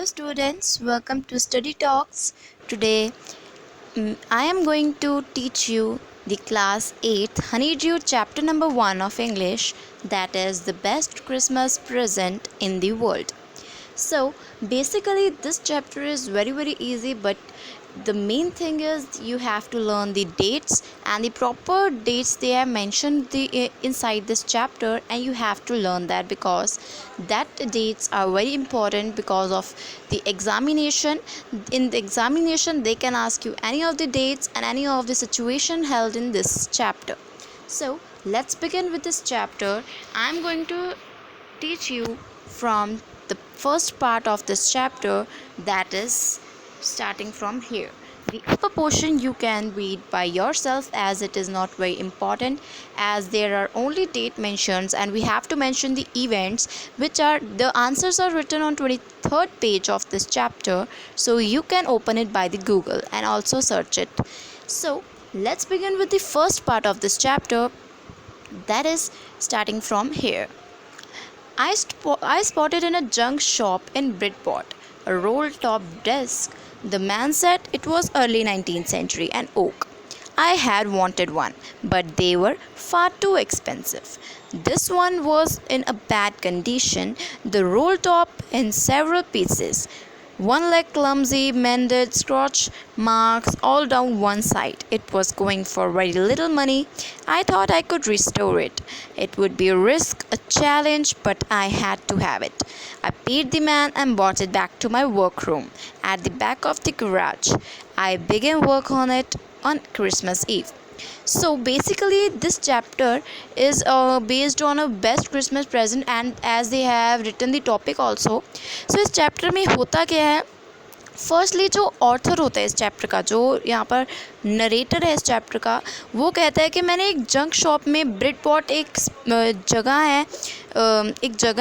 Hello students, welcome to Study Talks. Today I am going to teach you the class 8th Honeydew chapter number 1 of English, that is the best Christmas present in the world. So basically this chapter is very easy, but the main thing is you have to learn the dates and the proper dates they have mentioned inside this chapter, and you have to learn that because that dates are very important because of the examination. In the examination they can ask you any of the dates and any of the situation held in this chapter. So let's begin with this chapter. I'm going to teach you from the first part of this chapter, that is starting from here. The upper portion you can read by yourself as it is not very important, as there are only date mentions and we have to mention the events, which are the answers are written on 23rd page of this chapter, so you can open it by the Google and also search it. So let's begin with the first part of this chapter, that is starting from here. I spotted in a junk shop in Bridport a roll-top desk. The man said it was early 19th century and oak. I had wanted one, but they were far too expensive. This one was in a bad condition, the roll top in several pieces. One leg clumsy, mended, scratch marks all down one side. It was going for very little money. I thought I could restore it. It would be a risk, a challenge, but I had to have it. I paid the man and brought it back to my workroom at the back of the garage. I began work on it on Christmas Eve. So basically this chapter is based on a best Christmas present, and as they have written the topic also. So इस chapter में होता क्या है, firstly जो author होता है इस chapter का, जो यहाँ पर नरेटर है इस चैप्टर का, वो कहता है कि मैंने एक जंक शॉप में, ब्रिडपॉट एक जगह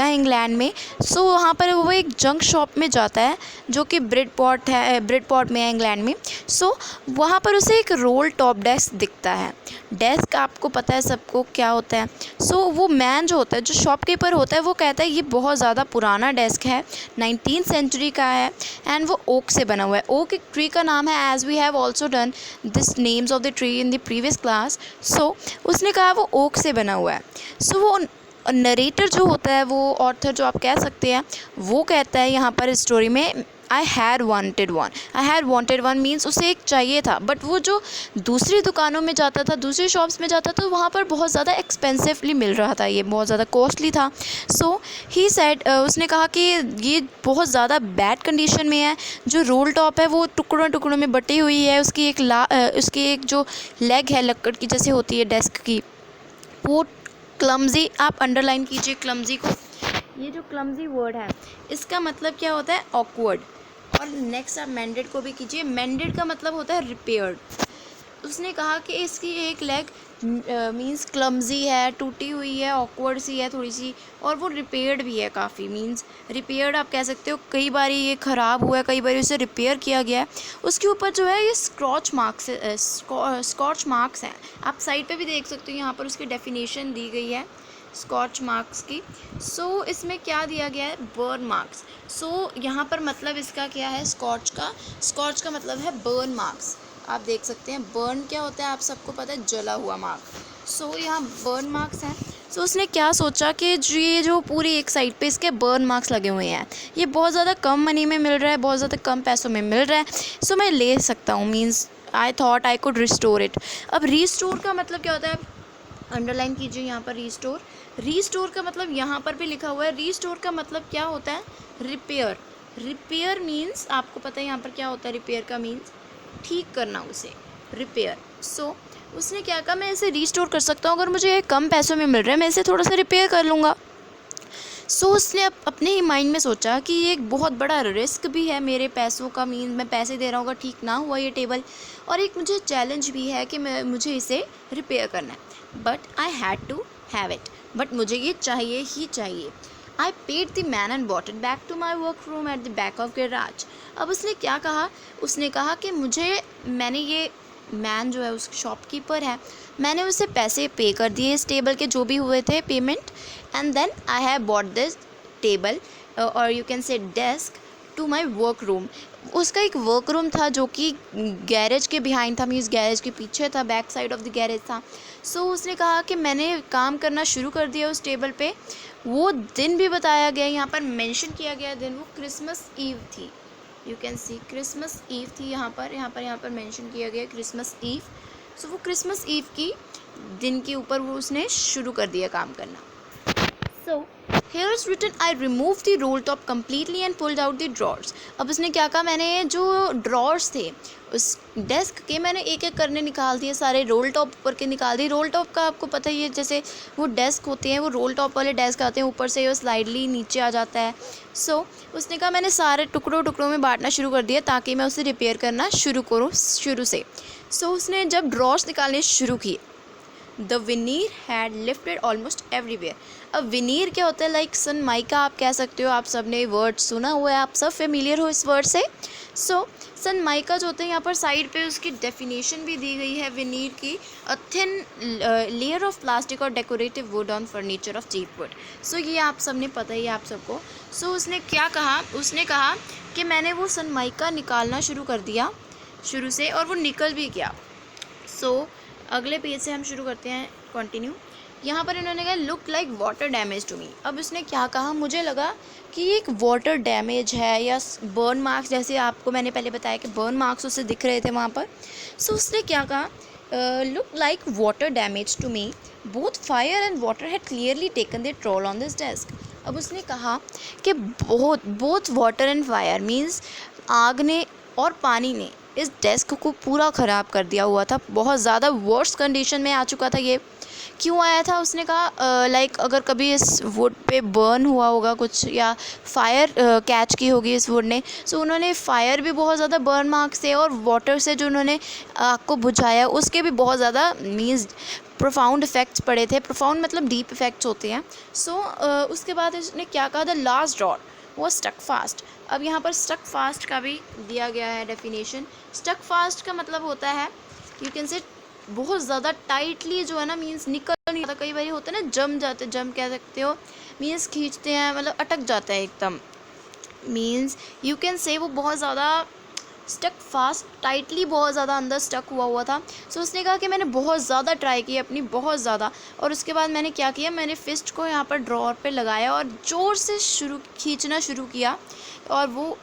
है इंग्लैंड में, सो वहाँ पर वो एक जंक शॉप में जाता है जो कि ब्रिडपॉट में है इंग्लैंड में. सो वहाँ पर उसे एक रोल टॉप डेस्क दिखता है. डेस्क आपको पता है सबको क्या होता है. सो वो मैन जो होता है, जो शॉपकीपर होता है, वो कहता है ये बहुत ज़्यादा पुराना डेस्क है, 19th सेंचुरी का है एंड वो ओक से बना हुआ है. ओक एक ट्री का नाम है, as we have also done this names of the tree in the previous class. So उसने कहा वो ओक से बना हुआ है. सो वो नरेटर जो होता है, वो ऑथर जो आप कह सकते हैं, वो कहता है यहाँ पर स्टोरी में I had wanted one means उसे एक चाहिए था, बट वो जो दूसरी दुकानों में जाता था, दूसरी शॉप्स में जाता था, वहाँ पर बहुत ज़्यादा एक्सपेंसिवली मिल रहा था, ये बहुत ज़्यादा कॉस्टली था. सो ही सेड, उसने कहा कि ये बहुत ज़्यादा बैड कंडीशन में है. जो रोल टॉप है वो टुकड़ों में बटी हुई है. उसकी एक जो लेग है लक्कड़ की जैसे होती है डेस्क की, वो क्लमजी, आप अंडरलाइन कीजिए क्लमजी को. ये जो क्लमजी वर्ड है इसका मतलब क्या होता है, ऑकवर्ड. और नेक्स्ट आप मेंडेड को भी कीजिए. मेंडेड का मतलब होता है रिपेयर्ड. उसने कहा कि इसकी एक लेग मींस क्लमजी है, टूटी हुई है, ऑकवर्ड सी है थोड़ी सी, और वो रिपेयर्ड भी है काफ़ी. मींस रिपेयर्ड आप कह सकते हो, कई बार ये ख़राब हुआ है, कई बार उसे रिपेयर किया गया है. उसके ऊपर जो है ये स्क्रॉच मार्क्स हैं. आप साइड पे भी देख सकते हो, यहाँ पर उसकी डेफिनेशन दी गई है स्कॉच मार्क्स की. सो इसमें क्या दिया गया है, बर्न मार्क्स. सो यहाँ पर मतलब इसका क्या है, स्कॉच का मतलब है बर्न मार्क्स. आप देख सकते हैं बर्न क्या होता है, आप सबको पता है, जला हुआ मार्क. सो यहाँ बर्न मार्क्स हैं. सो उसने क्या सोचा कि ये जो पूरी एक साइड पे इसके बर्न मार्क्स लगे हुए हैं, ये बहुत ज़्यादा कम मनी में मिल रहा है, बहुत ज़्यादा कम पैसों में मिल रहा है, सो मैं ले सकता हूँ. Means I thought I could restore it. अब रिस्टोर का मतलब क्या होता है, अंडरलाइन कीजिए यहाँ पर रीस्टोर का मतलब यहाँ पर भी लिखा हुआ है. रीस्टोर का मतलब क्या होता है, रिपेयर मीन्स आपको पता है यहाँ पर क्या होता है, रिपेयर का मीन्स ठीक करना, उसे रिपेयर. सो उसने क्या कहा, मैं इसे रीस्टोर कर सकता हूँ, अगर मुझे कम पैसों में मिल रहा है मैं इसे थोड़ा सा रिपेयर कर लूँगा. सो उसने अपने ही माइंड में सोचा कि ये एक बहुत बड़ा रिस्क भी है मेरे पैसों का, मीन मैं पैसे दे रहा हूँ, अगर ठीक ना हुआ ये टेबल, और एक मुझे चैलेंज भी है कि मुझे इसे रिपेयर करना है. But I had to have it, but मुझे ये चाहिए ही चाहिए. I paid the man and bought it back to my work room at the back of garage. अब उसने क्या कहा, उसने कहा कि मैंने ये मैन जो है उस शॉपकीपर है, मैंने उसे पैसे पे कर दिए इस टेबल के जो भी हुए थे payment, and then I have bought this table और you can say desk to my work room. उसका एक वर्क रूम था जो कि गैरेज के बिहाइंड था, मीन्स गैरेज के पीछे था, back side of the garage था। सो उसने कहा कि मैंने काम करना शुरू कर दिया उस टेबल पे। वो दिन भी बताया गया, यहाँ पर मेंशन किया गया दिन, वो क्रिसमस ईव थी। You can see Christmas Eve थी यहाँ पर मेंशन किया गया क्रिसमस ईव। सो वो क्रिसमस ईव की दिन के ऊपर वो उसने शुरू कर दिया काम करना। So here is written I removed the roll top completely and pulled out the drawers। अब उसने क्या कहा, मैंने जो ड्रॉर्स थे उस डेस्क के मैंने एक एक करने निकाल दिए, सारे रोल टॉप ऊपर के निकाल दिए। रोल टॉप का आपको पता ही है, जैसे वो डेस्क होते हैं, वो रोल टॉप वाले डेस्क आते हैं, ऊपर से वो स्लाइडली नीचे आ जाता है। सो उसने कहा मैंने सारे टुकड़ों टुकड़ों में बांटना शुरू कर दिया ताकि मैं उसे रिपेयर करना शुरू करूँ शुरू से। सो उसने जब ड्रॉर्स निकालने शुरू किए, the veneer had lifted almost everywhere. अब विनीर क्या होता है, लाइक सनमाइका आप कह सकते हो, आप सब ने वर्ड सुना हुआ है, आप सब फेमिलियर हो इस वर्ड से। सो सनमाइका जो होते हैं, यहाँ पर साइड पे उसकी डेफिनेशन भी दी गई है विनीर की, a thin layer of plastic और decorative wood on furniture of cheap wood. So ये आप सब ने पता ही है आप सबको। सो उसने क्या कहा, उसने कहा कि मैंने वो सनमाइका निकालना शुरू कर दिया शुरू से, और वो निकल भी गया। सो अगले पेज से हम शुरू करते हैं, कंटिन्यू। यहाँ पर इन्होंने कहा look like water damage to me. अब उसने क्या कहा, मुझे लगा कि एक वाटर डैमेज है या बर्न मार्क्स, जैसे आपको मैंने पहले बताया कि बर्न मार्क्स उसे दिख रहे थे वहाँ पर। सो उसने क्या कहा, look like water damage to me, both fire and water had clearly taken the troll on this desk. अब उसने कहा कि both water and fire means आग ने और पानी ने इस डेस्क को पूरा ख़राब कर दिया हुआ था, बहुत ज़्यादा वर्स्ट कंडीशन में आ चुका था। ये क्यों आया था, उसने कहा लाइक अगर कभी इस वुड पे बर्न हुआ होगा कुछ, या फायर कैच की होगी इस वुड ने। सो उन्होंने फायर भी बहुत ज़्यादा बर्न मार्क्स थे, और वाटर से जो उन्होंने आग को बुझाया उसके भी बहुत ज़्यादा मीन्स प्रोफाउंड इफ़ेक्ट्स पड़े थे। प्रोफाउंड मतलब डीप इफ़ेक्ट्स होते हैं। सो उसके बाद इसने क्या कहा, द लास्ट ड्रॉर वो स्टक फास्ट। अब यहाँ पर स्टक फास्ट का भी दिया गया है डेफिनेशन। स्टक फास्ट का मतलब होता है, यू कैन से बहुत ज़्यादा टाइटली जो है ना, मीन्स निकल नहीं आता। कई बार होता है ना, जम जाते, जम कह सकते हो, मीन्स खींचते हैं, मतलब अटक जाता है एकदम, मीन्स यू कैन से वो बहुत ज़्यादा स्टक फास्ट, टाइटली बहुत ज़्यादा अंदर स्टक हुआ था। सो उसने कहा कि मैंने बहुत ज़्यादा ट्राई की अपनी, बहुत ज़्यादा, और उसके बाद मैंने क्या किया, मैंने फिस्ट को यहाँ पर ड्रॉर पे लगाया और ज़ोर से खींचना शुरू किया, और वो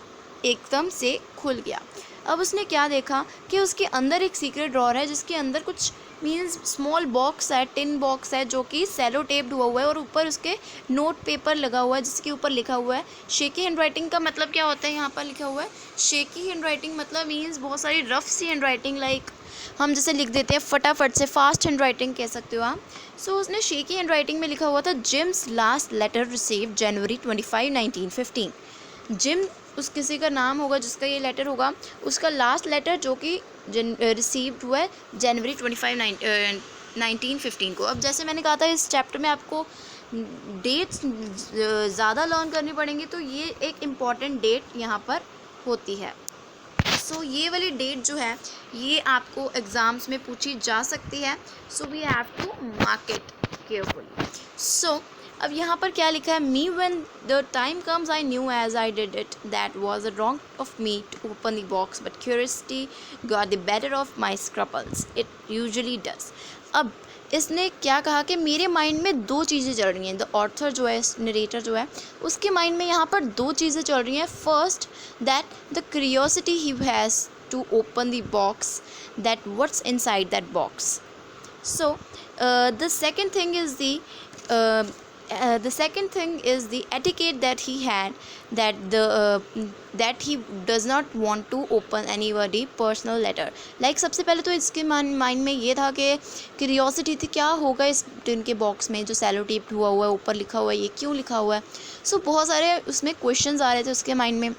एकदम से खुल गया। अब उसने क्या देखा कि उसके अंदर एक सीक्रेट ड्रॉर है जिसके अंदर कुछ मीन्स स्मॉल बॉक्स है, टिन बॉक्स है जो कि सेलो टेप्ड हुआ है, और ऊपर उसके नोट पेपर लगा हुआ है जिसके ऊपर लिखा हुआ है शेकी हैंड राइटिंग। का मतलब क्या होता है, यहाँ पर लिखा हुआ है शेकी हैंड राइटिंग, मतलब मीन्स बहुत सारी रफ सी हैंड राइटिंग, लाइक हम जैसे लिख देते हैं फटाफट से, फास्ट हैंड राइटिंग कह सकते हो आप। सो उसने शेकी हैंड राइटिंग में लिखा हुआ था Jim's last letter received January 25, 1915। Jim उस किसी का नाम होगा जिसका ये लेटर होगा, उसका लास्ट लेटर जो कि रिसीव्ड हुआ है January 25, 1915 को। अब जैसे मैंने कहा था इस चैप्टर में आपको डेट्स ज़्यादा लर्न करनी पड़ेंगी, तो ये एक इम्पॉर्टेंट डेट यहाँ पर होती है। सो ये वाली डेट जो है ये आपको एग्ज़ाम्स में पूछी जा सकती है। So we have to mark it carefully. So अब यहाँ पर क्या लिखा है, me when the time comes I knew as I did it that was a wrong of me to open the box but curiosity got the better of my scruples, it usually does. अब इसने क्या कहा कि मेरे mind में दो चीज़ें चल रही हैं, द ऑथर जो है, नरेटर जो है, उसके माइंड में यहाँ पर दो चीज़ें चल रही हैं। First that the curiosity he has to open the box, that what's inside that box. So the second thing is the etiquette that he had, that he does not want to open anybody personal letter. Like सबसे पहले तो इसके mind में ये था कि curiosity थी क्या होगा इस टिन के बॉक्स में जो सेलो टेप्ड हुआ है, ऊपर लिखा हुआ है, ये क्यों लिखा हुआ है। सो बहुत सारे उसमें क्वेश्चंस आ रहे थे उसके माइंड में।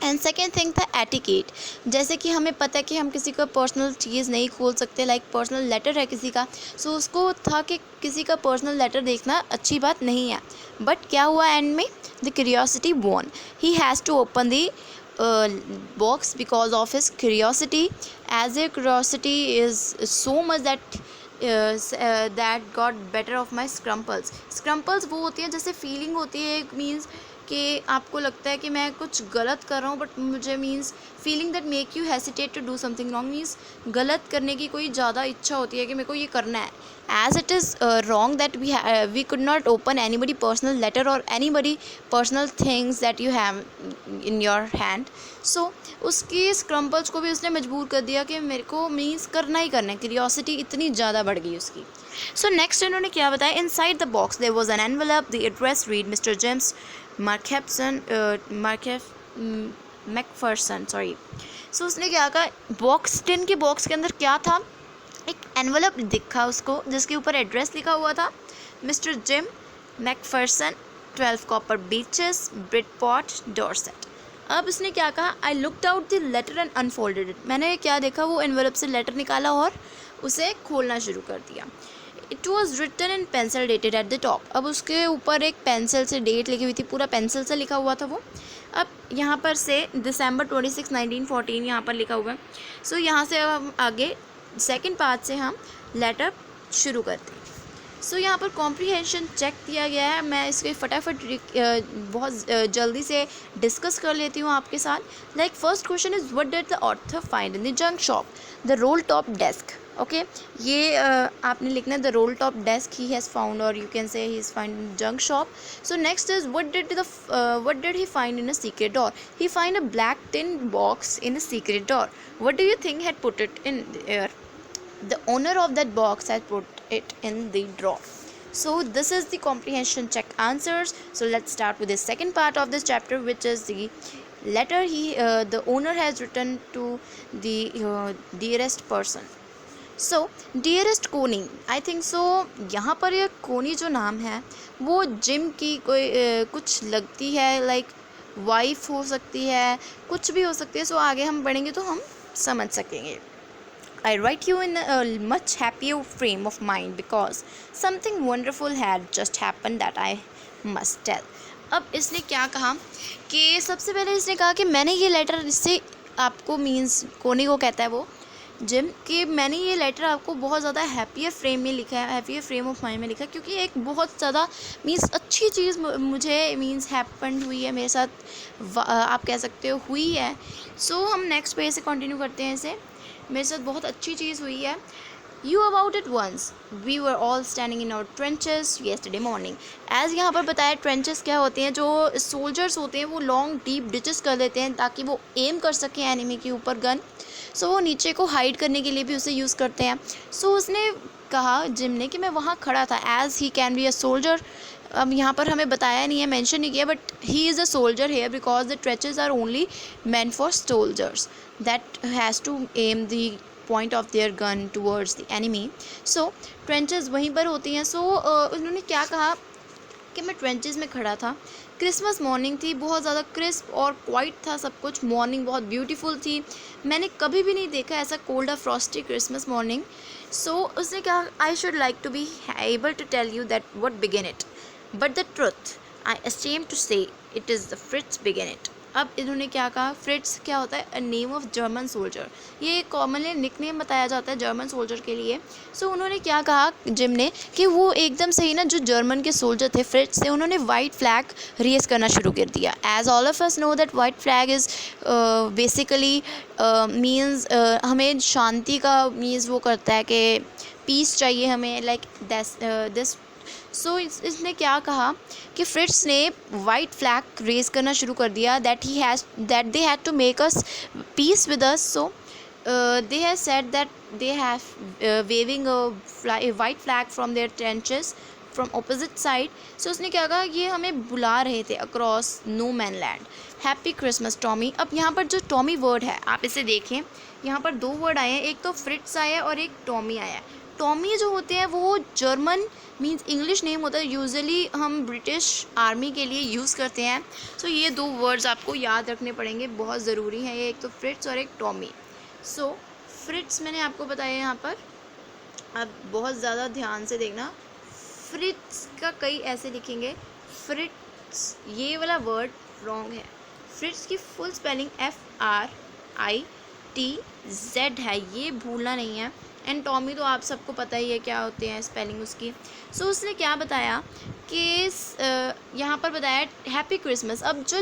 एंड सेकेंड थिंग था एटिकेट, जैसे कि हमें पता है कि हम किसी का पर्सनल चीज़ नहीं खोल सकते, लाइक पर्सनल लेटर है किसी का। सो उसको था कि किसी का पर्सनल लेटर देखना अच्छी बात नहीं है, बट क्या हुआ एंड में, the curiosity won, he has to open the box because of his curiosity, as a curiosity is so much that got better of my scrumples. Scrumples वो होती है जैसे फीलिंग होती है, मीन्स कि आपको लगता है कि मैं कुछ गलत कर रहा हूँ, बट मुझे means feeling that make you hesitate to do something wrong, means गलत करने की कोई ज़्यादा इच्छा होती है कि मेरे को ये करना है. As it is wrong that we could not open anybody personal letter और anybody personal things that you have in your hand. So उसकी स्क्रम्पल्स को भी उसने मजबूर कर दिया कि मेरे को मीन्स करना ही करना है. क्यूरियोसिटी इतनी ज़्यादा बढ़ गई उसकी. सो नेक्स्ट इन्होंने क्या बताया, inside the box there was an envelope, the address read Mr James Macpherson sorry. So उसने क्या कहा, बॉक्स टिन के बॉक्स के अंदर क्या था, एक एनवेलप दिखा उसको जिसके ऊपर एड्रेस लिखा हुआ था, Mr Jim Macpherson 12 Copper Beeches Bridport Dorset. अब उसने क्या कहा, I looked out the letter and unfolded it. मैंने क्या देखा, वो एनवेलप से लेटर निकाला और उसे खोलना शुरू कर दिया. It was written in pencil dated at the top. अब उसके ऊपर एक पेंसिल से डेट लिखी हुई थी, पूरा पेंसिल से लिखा हुआ था वो. अब यहाँ पर से दिसंबर 26 1914 यहाँ पर लिखा हुआ है. सो यहाँ से अब हम आगे सेकंड पार्ट से हम लेटर शुरू करते हैं. सो यहाँ पर कॉम्प्रीहेंशन चेक दिया गया है. मैं इसके फटाफट बहुत जल्दी से डिस्कस कर लेती हूँ आपके साथ. Like first question is what did the author find in the junk shop, the roll top desk. Okay, ये आपने लिखना है the roll top desk he has found, और you can say he is find in junk shop. So next is what did he find in a secret door, he find a black tin box in a secret door. What do you think had put it in their, the owner of that box had put it in the drawer. So this is the comprehension check answers. So let's start with the second part of this chapter, which is the letter the owner has written to the dearest person. So dearest कोनी, I think so यहाँ पर ये कोनी जो नाम है वो gym की कोई कुछ लगती है, लाइक वाइफ हो सकती है, कुछ भी हो सकती है. सो आगे हम पढ़ेंगे तो हम समझ सकेंगे. I write you in a much happier frame of mind because something wonderful had just happened that I must tell. अब इसने क्या कहा कि सबसे पहले इसने कहा कि मैंने ये लेटर, इससे आपको मीन्स कोनी को कहता है वो जिम, कि मैंने ये लेटर आपको बहुत ज़्यादा हैप्पियर फ्रेम में लिखा है, हैप्पियर फ्रेम ऑफ माइंड में लिखा है, क्योंकि एक बहुत ज़्यादा मीन्स अच्छी चीज़ मुझे मीन्स हैपन हुई है मेरे साथ, आप कह सकते हो हुई है. सो हम नेक्स्ट पेज से कंटिन्यू करते हैं. इसे मेरे साथ बहुत अच्छी चीज़ हुई है. You about it once. We were all standing in our trenches yesterday morning. As यहाँ पर बताया ट्रेंचेस क्या होते हैं, जो सोल्जर्स होते हैं वो लॉन्ग डीप डिचेस कर देते हैं ताकि वो एम कर सकें एनिमी के ऊपर गन. सो वो नीचे को हाइड करने के लिए भी उसे यूज़ करते हैं. सो उसने कहा जिम ने कि मैं वहाँ खड़ा था. As he can be a soldier. अब यहाँ पर हमें बताया नहीं है, मेंशन नहीं किया, but he is a soldier here because the trenches are only meant for soldiers that has to aim the point of their gun towards the enemy. So trenches वहीं पर होती हैं. So उन्होंने क्या कहा कि मैं ट्रेंचेस में खड़ा था. क्रिसमस मॉर्निंग थी, बहुत ज़्यादा क्रिस्प और क्वाइट था सब कुछ. मॉर्निंग बहुत ब्यूटीफुल थी. मैंने कभी भी नहीं देखा ऐसा कोल्ड और फ्रॉस्टी क्रिसमस मॉर्निंग. सो उसने कहा I should like to be able to tell you that what begin it, but the truth I ashamed to say it is the Fritz begin it. अब इन्होंने क्या कहा, Fritz क्या होता है, a name of German soldier. ये commonly nickname बताया जाता है जर्मन सोल्जर के लिए. सो उन्होंने क्या कहा जिम ने कि वो एकदम सही ना, जो जर्मन के सोल्जर थे फ्रिट्स थे, उन्होंने वाइट फ्लैग रेस करना शुरू कर दिया. As all of us know that white flag is basically means हमें शांति का मीन्स वो करता है कि पीस चाहिए हमें, लाइक दिस. सो इसने क्या कहा कि फ्रिट्स ने वाइट फ्लैग रेज करना शुरू कर दिया that they had to make us peace with us. So they have said that they have waving a white flag from their trenches from opposite side. So उसने क्या कहा, ये हमें बुला रहे थे across no man land. Happy Christmas Tommy. अब यहाँ पर जो टॉमी वर्ड है आप इसे देखें, यहाँ पर दो वर्ड आए हैं, एक तो फ्रिट्स आया है और एक टॉमी आया है. टॉमी जो होते हैं वो जर्मन मीन्स इंग्लिश नेम होता है, यूजुअली हम ब्रिटिश आर्मी के लिए यूज़ करते हैं. सो ये दो वर्ड्स आपको याद रखने पड़ेंगे, बहुत ज़रूरी हैं ये, एक तो फ्रिट्स और एक टॉमी. सो फ्रिट्स मैंने आपको बताया यहाँ पर, अब बहुत ज़्यादा ध्यान से देखना. फ्रिट्स का कई ऐसे लिखेंगे, फ्रिट्स ये वाला वर्ड रॉन्ग है. फ्रिट्स की फुल स्पेलिंग FRITZ है, ये भूलना नहीं है. एंड टॉमी तो आप सबको पता ही है क्या होते हैं स्पेलिंग उसकी। सो उसने क्या बताया कि यहाँ पर बताया हैप्पी क्रिसमस। अब जो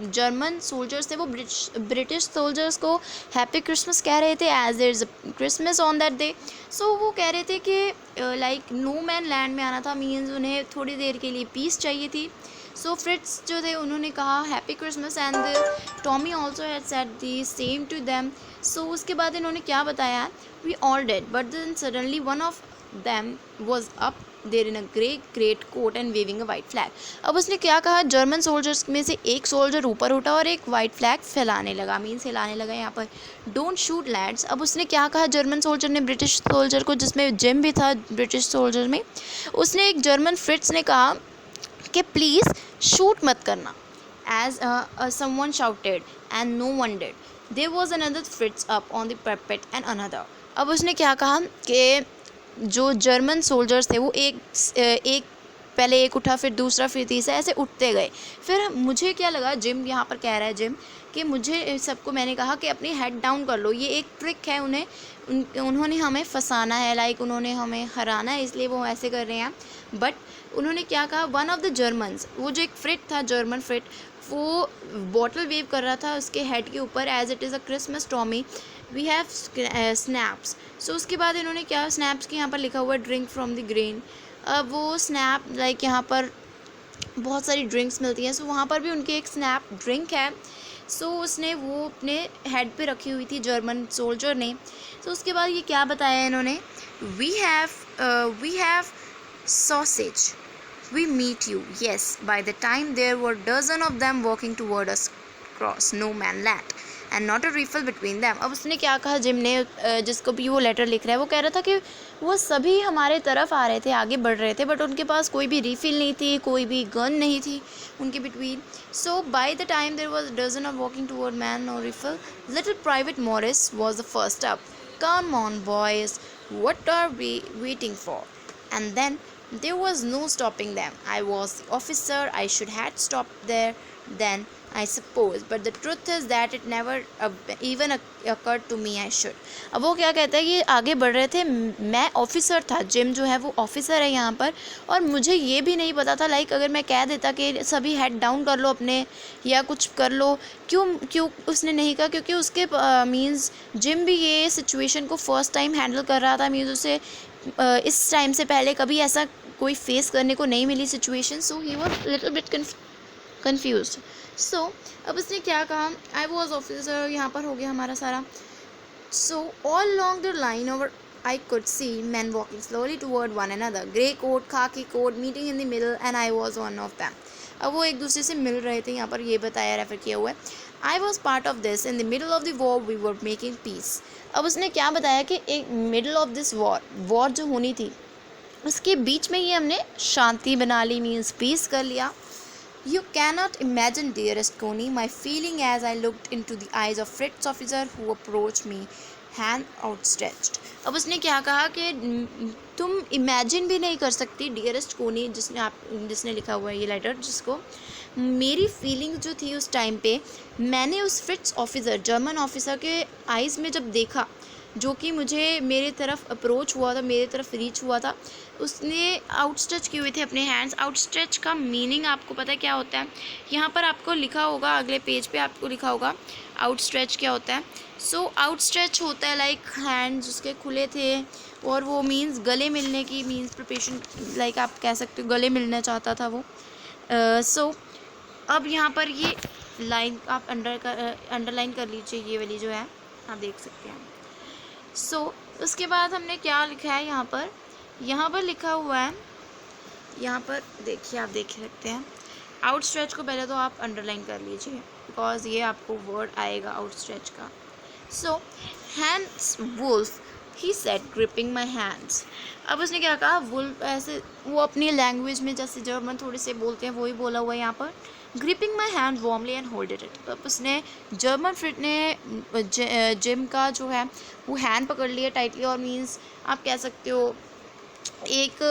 जर्मन सोल्जर्स थे वो ब्रिटिश सोल्जर्स को हैप्पी क्रिसमस कह रहे थे as there is a Christmas on that day. So वो कह रहे थे कि लाइक नो मैन लैंड में आना था, मीन्स उन्हें थोड़ी देर के लिए पीस चाहिए थी। सो फ्रिट्स जो थे उन्होंने कहा happy Christmas and Tommy also had said the same to them. So उसके बाद इन्होंने क्या बताया, we all dead but then suddenly one of them was up there in a great coat and waving a white flag. अब उसने क्या कहा, German soldiers में से एक सोल्जर ऊपर उठा और एक वाइट फ्लैग फैलाने लगा, मीन्स हिलाने लगा यहाँ पर, डोंट शूट लैड्स। अब उसने क्या कहा, जर्मन सोल्जर ने ब्रिटिश सोल्जर को, जिसमें जिम भी था ब्रिटिश सोल्जर में, उसने एक जर्मन फ्रिट्स ने कहा कि प्लीज़ शूट मत करना। As someone shouted and no one did, there was another Fritz up on the parapet and another. अब उसने क्या कहा कि जो जर्मन सोल्जर्स थे वो एक पहले एक उठा, फिर दूसरा, फिर तीसरा, ऐसे उठते गए। फिर मुझे क्या लगा, जिम यहाँ पर कह रहा है जिम कि मुझे सबको मैंने कहा कि अपनी हेड डाउन कर लो, ये एक ट्रिक है, उन्होंने हमें फंसाना है, लाइक उन्होंने हमें हराना है, इसलिए वो ऐसे कर रहे हैं। बट उन्होंने क्या कहा, वन ऑफ द जर्मन्स, वो जो एक फ्रिट था जर्मन फ्रिट, वो बॉटल वेव कर रहा था उसके हेड के ऊपर, as it is a Christmas Tommy we have schnapps. सो उसके बाद इन्होंने क्या, स्नैप्स के यहाँ पर लिखा हुआ है ड्रिंक फ्रॉम द ग्रेन। अब वो स्नैप लाइक यहाँ पर बहुत सारी ड्रिंक्स मिलती हैं, सो वहाँ पर भी उनकी एक स्नैप ड्रिंक है। सो उसने वो अपने हेड पे रखी हुई थी जर्मन सोल्जर ने। सो उसके बाद ये क्या बताया इन्होंने, we have sausage, we meet you, yes, by the time there were dozen of them walking toward us across no man land and not a riffle between them। अब उसने क्या कहा, जिम ने, जिसको भी वो लेटर लिख रहा है, वो कह रहा था कि वो सभी हमारे तरफ आ रहे थे, आगे बढ़ रहे थे, बट उनके पास कोई भी रिफिल नहीं थी, कोई भी गन नहीं थी उनके between. So by the time there was dozen of walking toward man no refill, little private Morris was the first up, come on boys, what are we waiting for, and then there was no stopping them. I was the officer, I should had stopped there then, I suppose, but the truth is that it never even occurred to me I should। अब वो क्या कहता है कि आगे बढ़ रहे थे, मैं ऑफिसर था, जिम जो है वो ऑफिसर है यहाँ पर, और मुझे ये भी नहीं पता था, लाइक अगर मैं कह देता कि सभी हेड डाउन कर लो अपने या कुछ कर लो, क्यों उसने नहीं कहा, क्योंकि उसके मीन्स जिम भी ये सिचुएशन को फर्स्ट टाइम हैंडल कर रहा था, मीन्स उसे इस टाइम से पहले कभी ऐसा कोई फेस करने को नहीं मिली situation. So he was little bit confused. So अब उसने क्या कहा, आई वॉज ऑफिसर, यहाँ पर हो गया हमारा सारा। So all long the line over I could see men walking slowly toward one another, grey coat, khaki coat, meeting in the middle, and I was one of them। अब वो एक दूसरे से मिल रहे थे, यहाँ पर ये बताया, रेफर किया हुआ है, I was part of this, in the middle of the war we were making peace। अब उसने क्या बताया कि एक मिडल ऑफ दिस वॉर जो होनी थी उसके बीच में ही हमने शांति बना ली, मीन्स पीस कर लिया। You cannot imagine, dearest Connie, my feeling as I looked into the eyes of Fritz officer who approached me, hand outstretched। अब उसने क्या कहा कि तुम इमेजिन भी नहीं कर सकती, डियरेस्ट कोनी, जिसने लिखा हुआ है ये लेटर, जिसको मेरी फीलिंग जो थी उस टाइम पे, मैंने उस फ्रिट्स ऑफिसर, जर्मन ऑफिसर के आइज़ में जब देखा, जो कि मुझे मेरे तरफ अप्रोच हुआ था, मेरे तरफ रीच हुआ था, उसने आउटस्ट्रेच किए हुए थे अपने हैंड्स। आउटस्ट्रेच का मीनिंग आपको पता है क्या होता है, यहाँ पर आपको लिखा होगा, अगले पेज पे आपको लिखा होगा आउटस्ट्रेच क्या होता है। सो आउटस्ट्रेच होता है लाइक हैंड्स उसके खुले थे, और वो मीन्स गले मिलने की, मीन्स प्रिपरेशन, लाइक आप कह सकते हो गले मिलना चाहता था वो। सो अब यहाँ पर ये लाइन आप अंडरलाइन कर लीजिए, ये वाली जो है आप देख सकते हैं। सो उसके बाद हमने क्या लिखा है यहाँ पर लिखा हुआ है, यहाँ पर देखिए, आप देख सकते हैं, आउटस्ट्रेच को पहले तो आप अंडरलाइन कर लीजिए, बिकॉज ये आपको वर्ड आएगा आउटस्ट्रेच का। So Hans Wolf, he said gripping my hands. अब उसने क्या कहा, वुल्फ ऐसे वो अपनी लैंग्वेज में जैसे जर्मन थोड़े से बोलते हैं वही बोला हुआ है यहाँ पर, gripping my hand warmly and holded it. अब उसने जर्मन फ्रिट ने जिम का जो है वो हैंड पकड़ लिया टाइटली, और मीन्स आप कह सकते हो एक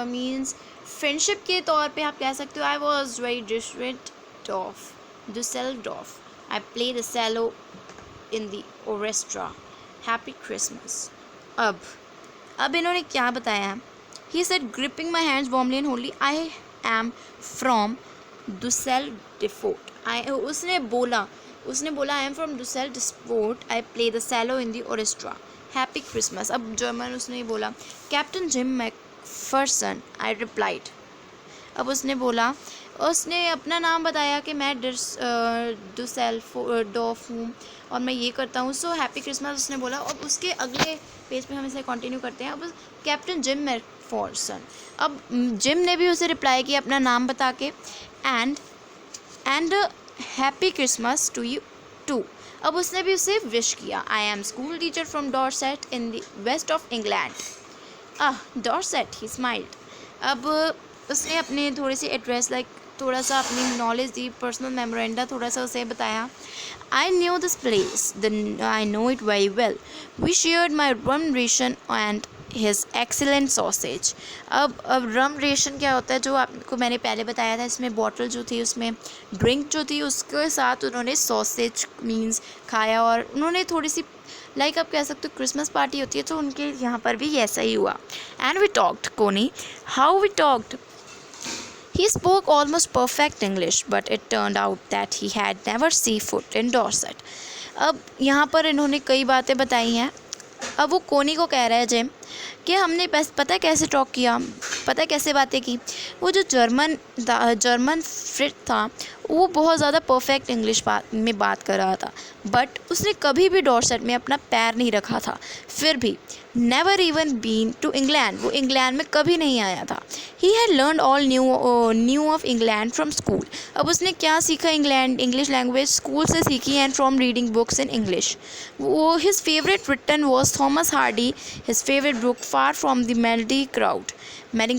मीन्स फ्रेंडशिप के तौर पे आप कह सकते हो। I was very Dusseldorf, I play the cello in the orchestra, happy Christmas. अब इन्होंने क्या बताया है? He said gripping my hands warmly and holy, I am from Dusseldorf. उसने बोला I am from Dusseldorf, I play the cello in the orchestra, happy Christmas. अब German उसने बोला Captain Jim Macpherson, I replied. अब उसने अपना नाम बताया कि मैं डुसेल्डोर्फ हूँ और मैं ये करता हूँ, सो हैप्पी क्रिसमस उसने बोला। और उसके अगले पेज पे हम इसे कंटिन्यू करते हैं। अब कैप्टन जिम मैकफरसन, अब जिम ने भी उसे रिप्लाई किया अपना नाम बता के, and happy Christmas to you too. अब उसने भी उसे विश किया। I am school teacher from Dorset in the west of England. Dorset, he smiled. अब उसने अपने थोड़ी सी एड्रेस थोड़ा सा अपनी नॉलेज दी, पर्सनल मेमोरेंडा थोड़ा सा उसे बताया। I knew this place, I know it very well, we shared my rum ration and his excellent sausage. अब रम रेशन क्या होता है, जो आपको मैंने पहले बताया था, इसमें बॉटल जो थी उसमें ड्रिंक जो थी उसके साथ उन्होंने सॉसेज मीन्स खाया। और उन्होंने थोड़ी सी आप कह सकते हो क्रिसमस पार्टी होती है, तो उनके यहाँ पर भी ऐसा ही हुआ। And we talked, Connie, how we talked. He spoke almost perfect English, but it turned out that he had never set foot in Dorset. अब यहाँ पर इन्होंने कई बातें बताई हैं। अब वो कोनी को कह रहा है जिम कि हमने बस पता है कैसे टॉक किया, पता है कैसे बातें की। वो जो जर्मन फ्रिट था वो बहुत ज़्यादा परफेक्ट इंग्लिश में बात कर रहा था, बट उसने कभी भी डॉर्सेट में अपना पैर नहीं रखा था। फिर भी never even been to England, वो इंग्लैंड में कभी नहीं आया था। He had learn all new of England from school. अब उसने क्या सीखा इंग्लिश लैंग्वेज स्कूल से सीखी, and from reading books in English. वो his favourite written was Thomas Hardy, his favourite book far from the madding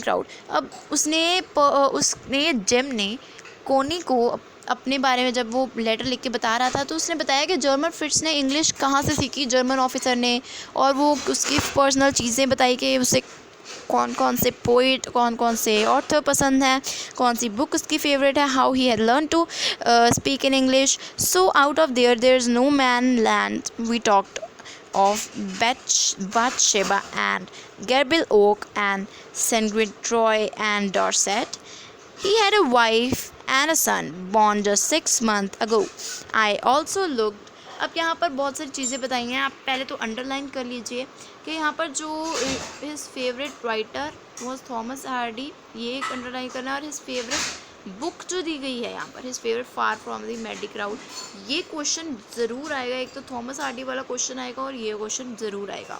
crowd. अब उसने gym ने कोनी को अपने बारे में जब वो लेटर लिख के बता रहा था, तो उसने बताया कि जर्मन फ्रिट्स ने इंग्लिश कहाँ से सीखी, जर्मन ऑफिसर ने। और वो उसकी पर्सनल चीज़ें बताई कि उसे कौन कौन से पोइट, कौन कौन से ऑथर पसंद है, कौन सी बुक उसकी फेवरेट है, how he had learn to speak in English. So out of there is no man land. We talked of Bathsheba and Gerbil Oak and Sengrid Troy and Dorset. He had a wife and a son born just 6 months ago. I also looked. अब यहाँ पर बहुत सारी चीज़ें बताई हैं, आप पहले तो अंडरलाइन कर लीजिए कि यहाँ पर जो his favourite writer was Thomas Hardy, ये एक अंडरलाइन करना। और हिज फेवरेट बुक जो दी गई है यहाँ पर, his favourite far from the madding crowd, ये क्वेश्चन ज़रूर आएगा। एक तो थॉमस हार्डी वाला क्वेश्चन आएगा और ये क्वेश्चन ज़रूर आएगा।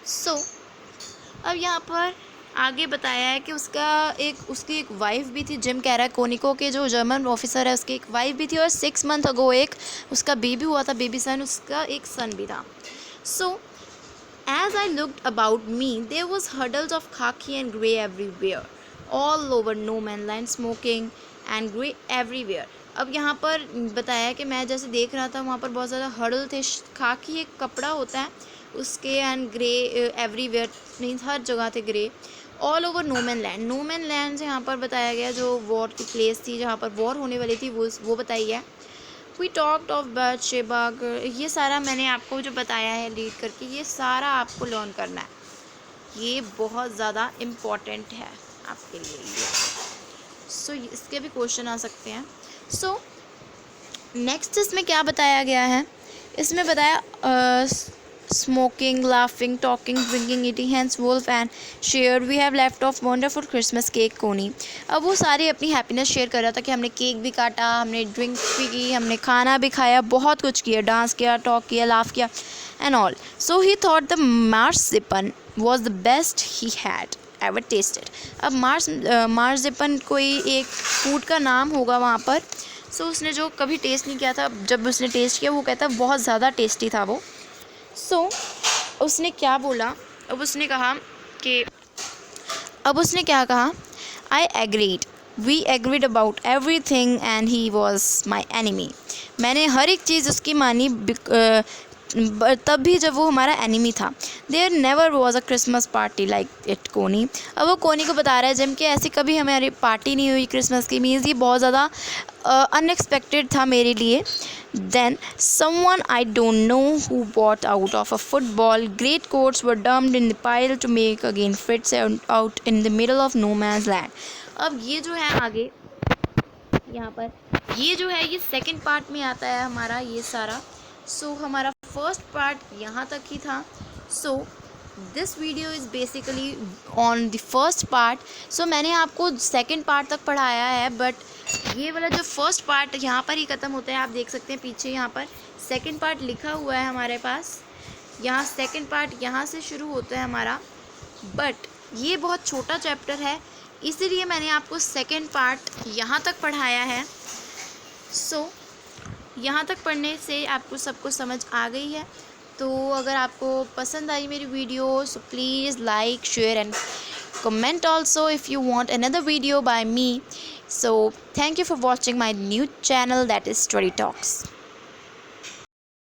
सो अब यहाँ पर आगे बताया है कि उसकी एक वाइफ भी थी। जिम कह रहा है कोनिको के जो जर्मन ऑफिसर है उसकी एक वाइफ भी थी, और 6 मंथ अगो एक उसका बेबी हुआ था, बेबी सन, उसका एक सन भी था। सो as I looked about me, there was huddles of khaki and grey everywhere, all over no man's land, smoking and grey everywhere. अब यहाँ पर बताया कि मैं जैसे देख रहा था वहाँ पर बहुत ज़्यादा हडल थे। खाकी एक कपड़ा होता है उसके, एंड ग्रे एवरीवेयर मीन्स हर जगह थे grey. All over no man land, no man land से यहाँ पर बताया गया जो वॉर की प्लेस थी जहाँ पर वॉर होने वाली थी वो बताई है। वी टॉक्ड ऑफ बाथशेबा, ये सारा मैंने आपको जो बताया है रीड करके, ये सारा आपको लर्न करना है, ये बहुत ज़्यादा इम्पॉर्टेंट है आपके लिए। सो इसके भी क्वेश्चन आ सकते हैं। सो नेक्स्ट इसमें क्या बताया गया है, इसमें बताया smoking, laughing, talking, drinking, eating, hens, wolf and shared. We have left off wonderful Christmas cake, Coney. अब वो सारे अपनी हैप्पीनेस शेयर कर रहा था कि हमने केक भी काटा, हमने ड्रिंक भी की, हमने खाना भी खाया, बहुत कुछ किया, डांस किया, टॉक किया, लाफ किया and all. So he thought the marzipan was the best he had ever tasted. अब marzipan कोई एक फूड का नाम होगा वहाँ पर। सो उसने जो कभी टेस्ट नहीं किया था, जब उसने टेस्ट किया वो कहता बहुत ज़्यादा टेस्टी था वो। सो उसने क्या बोला, अब उसने क्या कहा, I agreed, we agreed about everything and he was my enemy. मैंने हर एक चीज़ उसकी मानी तब भी जब वो हमारा एनिमी था। There never was a Christmas party like it Connie. अब वो कोनी को बता रहा है जिम कि ऐसी कभी हमारी पार्टी नहीं हुई क्रिसमस की। मीन्स ये बहुत ज़्यादा अनएक्सपेक्टेड था मेरे लिए। Then someone I don't know who bought out of a football. Great coats were dumped in the pile to make again fits out in the middle of no man's land. अब ये जो है आगे यहाँ पर ये जो है ये सेकंड पार्ट में आता है हमारा ये सारा। सो हमारा फर्स्ट पार्ट यहाँ तक ही था। So this video is basically on the first part. So मैंने आपको सेकंड पार्ट तक पढ़ाया है, बट ये वाला जो फर्स्ट पार्ट यहाँ पर ही ख़त्म होता है। आप देख सकते हैं पीछे यहाँ पर सेकंड पार्ट लिखा हुआ है हमारे पास। यहाँ सेकंड पार्ट यहाँ से शुरू होता है हमारा, बट ये बहुत छोटा चैप्टर है, इसीलिए मैंने आपको सेकंड पार्ट यहाँ तक पढ़ाया है। सो यहाँ तक पढ़ने से आपको सब कुछ समझ आ गई है। तो अगर आपको पसंद आई मेरी video, so please like, share and comment also if you want another video by me. So thank you for watching my new channel, that is Study Talks.